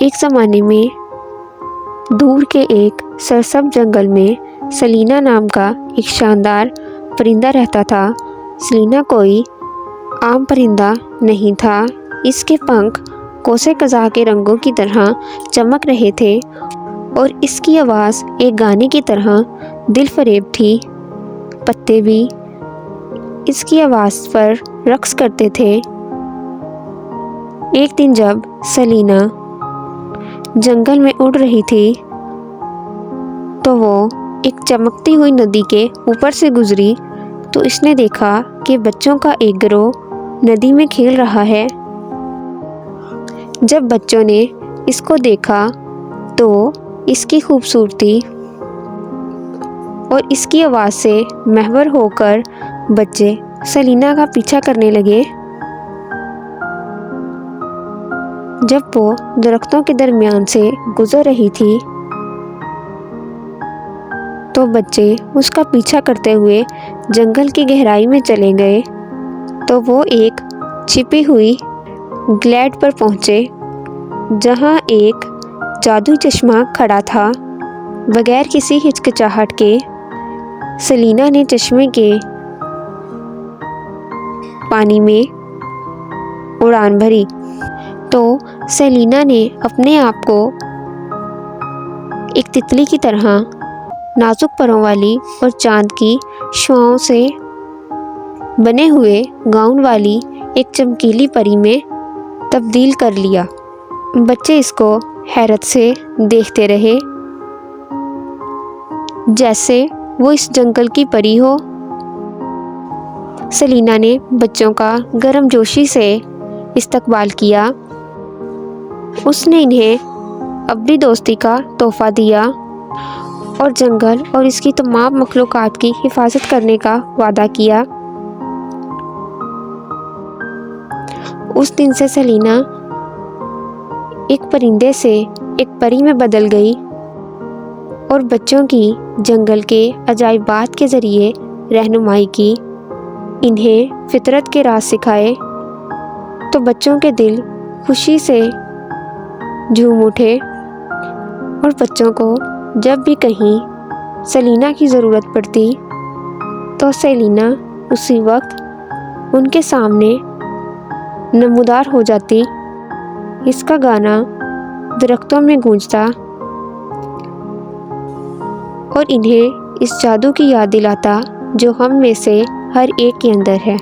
ایک زمانے میں دور کے ایک سرسبز جنگل میں سلینا نام کا ایک شاندار پرندہ رہتا تھا۔ سلینا کوئی عام پرندہ نہیں تھا۔ اس کے پنکھ کوسے قزح کے رنگوں کی طرح چمک رہے تھے اور اس کی آواز ایک گانے کی طرح دل فریب تھی۔ پتے بھی اس کی آواز پر رقص کرتے تھے۔ ایک دن جب سلینا جنگل میں اڑ رہی تھی تو وہ ایک چمکتی ہوئی ندی کے اوپر سے گزری تو اس نے دیکھا کہ بچوں کا ایک گروہ ندی میں کھیل رہا ہے۔ جب بچوں نے اس کو دیکھا تو اس کی خوبصورتی اور اس کی آواز سے محور ہو کر بچے سلینا کا پیچھا کرنے لگے۔ جب وہ درختوں کے درمیان سے گزر رہی تھی تو بچے اس کا پیچھا کرتے ہوئے جنگل کی گہرائی میں چلے گئے تو وہ ایک چھپی ہوئی گلیڈ پر پہنچے جہاں ایک جادوئی چشمہ کھڑا تھا۔ بغیر کسی ہچکچاہٹ کے سلینا نے چشمے کے پانی میں اڑان بھری تو سلینا نے اپنے آپ کو ایک تتلی کی طرح نازک پروں والی اور چاند کی شعاعوں سے بنے ہوئے گاؤن والی ایک چمکیلی پری میں تبدیل کر لیا۔ بچے اس کو حیرت سے دیکھتے رہے جیسے وہ اس جنگل کی پری ہو۔ سلینا نے بچوں کا گرم جوشی سے استقبال کیا۔ اس نے انہیں اپنی دوستی کا تحفہ دیا اور جنگل اور اس کی تمام مخلوقات کی حفاظت کرنے کا وعدہ کیا۔ اس دن سے سلینا ایک پرندے سے ایک پری میں بدل گئی اور بچوں کی جنگل کے عجائبات کے ذریعے رہنمائی کی، انہیں فطرت کے راز سکھائے تو بچوں کے دل خوشی سے جھوم اٹھے اور بچوں کو جب بھی کہیں سلینا کی ضرورت پڑتی تو سلینا اسی وقت ان کے سامنے نمودار ہو جاتی۔ اس کا گانا درختوں میں گونجتا اور انہیں اس جادو کی یاد دلاتا جو ہم میں سے ہر ایک کے اندر ہے۔